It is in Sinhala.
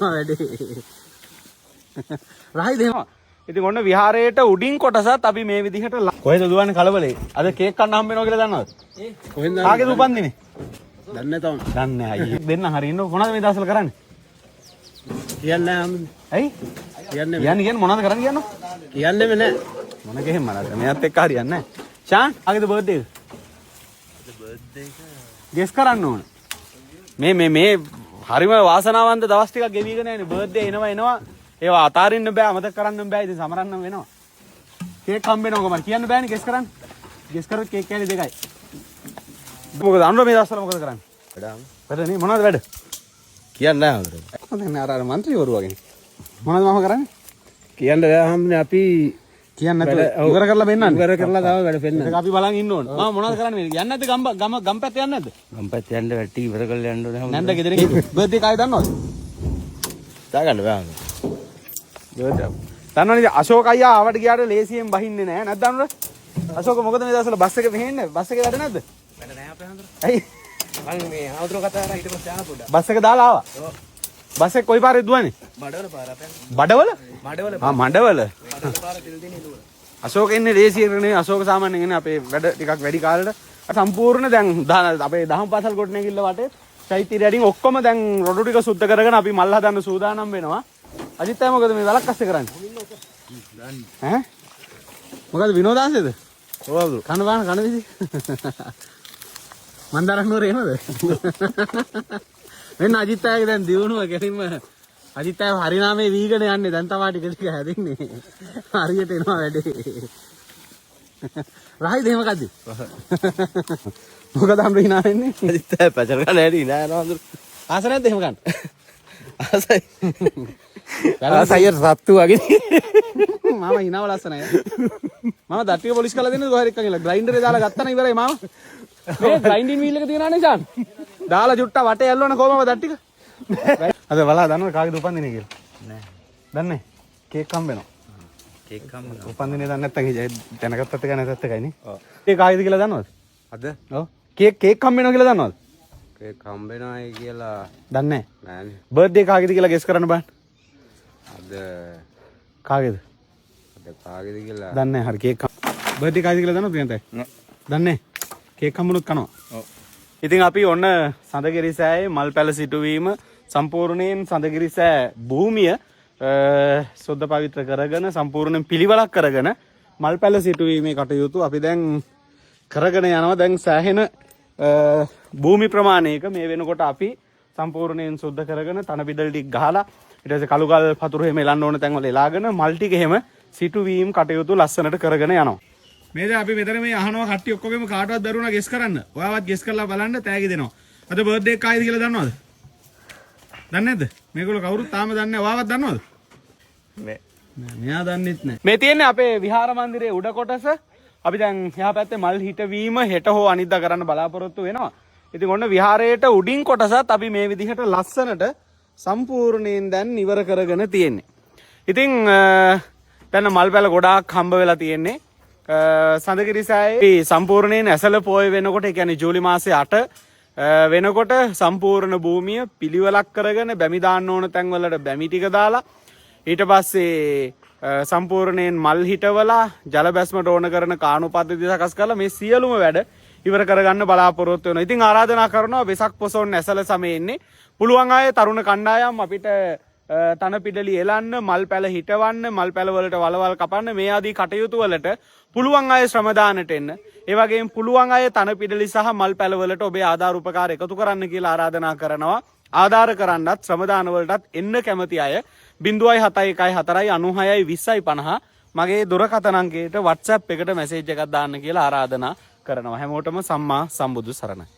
වැඩි. රහයි දෙනවා. ඉතින් ඔන්න විහාරයට උඩින් කොටසත් අපි මේ විදිහට කොහෙද දුවන්නේ කලබලේ. අද කේක් කන්න හම්බ වෙනවා කියලා දන්නවද? කොහෙන්ද? කාගේද උපන්දිනේ? දන්නේ නැතවම. දන්නේ නැහැ අයියේ. දෙන්න හරි ඉන්නකො මොනවද මේ දවස්වල කරන්නේ? කියන්නේ නැහැ හම්බෙන්නේ. ඇයි? කියන්නේ මොනවද කරන්නේ කියන්නෝ? කියන්නේම නැහැ. මොන ගෙහෙම මනද? මෙයාත් එක්ක හරියන්නේ නැහැ. ෂාන් ආගේද බර්ත්ඩේ එක? අද බර්ත්ඩේ එක ගෙස් කරන්න ඕන. මේ හරිම වාසනාවන්ත දවස් ටිකක් ගෙවිගෙන යන්නේ. බර්ත්ඩේ එනවා. ඒවා අතාරින්න බෑ, අමතක කරන්න බෑ. ඉතින් සමරන්න වෙනවා. කේක් හම්බ වෙනවා කොහමද? කියන්න බෑනේ ගෙස් කරන්න. ගෙස් කරොත් කේක් කෑලි දෙකයි. මොකද අනුර මේ දවස්වල මොකද කරන්නේ? වැඩනේ මොනවද වැඩ? කියන්න නෑ අනුර. දැන් අර മന്ത്രിවරු වගේ. මොනවද මම කරන්නේ? කියන්න බෑ හම්බනේ අපි කියන්න නැතුව ඉවර කරලා පෙන්නන්න. ඉවර කරලා ගාව වැඩ පෙන්නන්න. ඒක අපි බලන් ඉන්න ඕන. මම මොනවද කරන්නේ මේ? යන්නේ නැද්ද ගම් පැත්ත යන්නේ නැද්ද? ගම් පැත්ත යන්න වැටි ඉවර කරලා යන්න ඕනේ. නැන්ද ගෙදර ගිහින් බර්ත්ඩේ කායි දන්නවද? දාගන්න බෑ. දන්නවනේ අශෝක අයියා ආවට ගියාට ලේසියෙන් බහින්නේ නැහැ නැද්ද අනුර? අශෝක මොකද මේ දවස්වල බස් එකේ මෙහෙන්නේ? බස් එකේ වැඩ නැද්ද? වැඩ නැහැ අපේ අනුර. ඇයි? මම මේ ආවුතර කතා කරා ඊට පස්සේ ආව පොඩ්ඩක්. බස් එක දාලා ආවා. ඔව්. බස් එක කොයි පාරේද දුවන්නේ? මඩවල පාර අපේ. බඩවල? මඩවල. ආ මඩවල. මඩවල පාර තිල් දිනේ දුවන. අශෝක ඉන්නේ ලේසියෙන් නෙවෙයි. අශෝක සාමාන්‍යයෙන් ඉන්නේ අපේ වැඩ ටිකක් වැඩි කාලෙට. සම්පූර්ණ දැන් අපේ දහම් පාසල් කොට නැගිල්ල වටේ චෛත්‍ය රැඩින් ඔක්කොම දැන් රොඩු ටික සුද්ධ කරගෙන අපි මල් හදන්න සූදානම් වෙනවා. අජිත් අය මොකද මේ වලක් අස්සේ කරන්නේ? ඈ? මොකද විනෝදාසේද? ඔව්. කන බාන කන විදි. මන්දාරක් නුවර එනවද? වෙන අජිත් අයගේ දැන් දිනුව ගැනීම අජිත් අය හරිනාමේ වීගන යන්නේ දැන් තමයි ටික හැදෙන්නේ. හරියට එනවා වැඩේ. රහයි දෙම මොකද්ද? මොකද අම්ර hina වෙන්නේ? අජිත් අය පැචර ගන්න හැටි නෑ නෝඳුර. ආස නැද්ද එහෙම ගන්න? ආසයි. සයිර් සත්තු වගේ මම හිනාව ලස්සනයි මම දට්ටිය පොලිස් කරලා දෙන්නද කොහරි එක්කන් ගිහලා ග්‍රයින්ඩරේ දාලා ගත්තා නේ ඉවරයි මම මේ ග්‍රයින්ඩින් වීල් එක තියනවා නේ ජාන් දාලා චුට්ටා වටේ ඇල්ලවන කොහමද දට්ටික අද වලා දන්නවද කාගේද උපන්දිනේ කියලා නෑ දන්නේ කේක් හම්බ වෙනවා කේක් හම්බ වෙනවා උපන්දිනේ දන්නේ නැත්තම් දැනගත්තත් එක නැතත් එකයි නේ ඔව් ඒ කාගේද කියලා දන්නවද අද ඔව් කේක් හම්බ වෙනවා කියලා දන්නවද කේක් හම්බ වෙනවායි කියලා දන්නේ නෑනේ බර්ත්ඩේ කාගේද කියලා ගෙස් කරන්න බෑ අද කාගේද? අද කාගේද කියලා දන්නේ නැහැ. හරි කේක් බර්ත්ඩේ කාගේද කියලා දන්නවද ප්‍රියන්තයි? දන්නේ නැහැ. කේක් හම්බුනොත් කනවා. ඔව්. ඉතින් අපි ඔන්න සඳගිරිසෑයේ මල් පැල සිටුවීම සම්පූර්ණයෙන් සඳගිරිසෑ භූමිය සුද්ධ පවිත්‍ර කරගෙන සම්පූර්ණයෙන් පිළිවෙලක් කරගෙන මල් පැල සිටුවීමේ කටයුතු අපි දැන් කරගෙන යනවා. දැන් සෑහෙන භූමි ප්‍රමාණයක මේ වෙනකොට අපි සම්පූර්ණයෙන් සුද්ධ කරගෙන තන පිටල් ටික ගහලා ඊට පස්සේ කළුගල් පතුරු එහෙම එලන්න ඕන තැන්වල එලාගෙන මල් ටික එහෙම සිටුවීම් කටයුතු ලස්සනට කරගෙන යනවා. මේ දැන් අපි මෙතන මේ අහනවා කට්ටිය ඔක්කොගෙම කාටවත් දරුණා ගෙස් කරන්න. ඔයාවත් ගෙස් කරලා බලන්න තෑගි දෙනවා. අද බර්ත්ඩේ එක කායිද කියලා දන්නවද? දන්නේ නැද්ද? මේගොල්ලෝ කවුරුත් තාම දන්නේ නැහැ. ඔයාවත් දන්නවද? නෑ. මෙයා දන්නෙත් නැහැ. මේ තියෙන්නේ අපේ විහාර මන්දිරයේ උඩ කොටස. අපි දැන් එහා පැත්තේ මල් හිටවීම හෙට හෝ අනිද්දා කරන්න බලාපොරොත්තු වෙනවා. ඉතින් ඔන්න විහාරයට උඩින් කොටසත් අපි මේ විදිහට ලස්සනට සම්පූර්ණයෙන් දැන් ඉවර කරගෙන තියෙන්නේ. ඉතින් දැන් මල් පැල ගොඩාක් හම්බ වෙලා තියෙන්නේ. සඳගිරිසෑයේ සම්පූර්ණයෙන් ඇසළ පොය වෙනකොට ඒ කියන්නේ ජූලි මාසේ 8 වෙනකොට සම්පූර්ණ භූමිය පිළිවෙලක් කරගෙන බැමි දාන්න ඕන තැන් වලට බැමි ටික දාලා ඊට පස්සේ සම්පූර්ණයෙන් මල් හිටවලා ජල බැස්මට ඕන කරන කාණු පද්ධතිය සකස් කරලා මේ සියලුම වැඩ ඉවර කරගන්න බලාපොරොත්තු වෙනවා. ඉතින් ආරාධනා කරනවා වෙසක් පොසොන් ඇසළ සමයේ ඉන්නේ පුළුවන් අය තරුණ කණ්ඩායම් අපිට තන පිඩලි එලන්න මල් පැල හිටවන්න මල් පැල වලට වලවල් කපන්න මේ ආදී කටයුතු වලට පුළුවන් අය ශ්‍රම දානට එන්න. ඒ වගේම පුළුවන් අය තන පිඩලි සහ මල් පැල වලට ඔබේ ආධාර උපකාර එකතු කරන්න කියලා ආරාධනා කරනවා. ආධාර කරන්නත් ශ්‍රම දාන වලටත් එන්න කැමති අය 07149962050 මගේ දුරකථන අංකයට WhatsApp එකට මැසේජ් එකක් දාන්න කියලා ආරාධනා කරනවා. හැමෝටම සම්මා සම්බුදු සරණයි.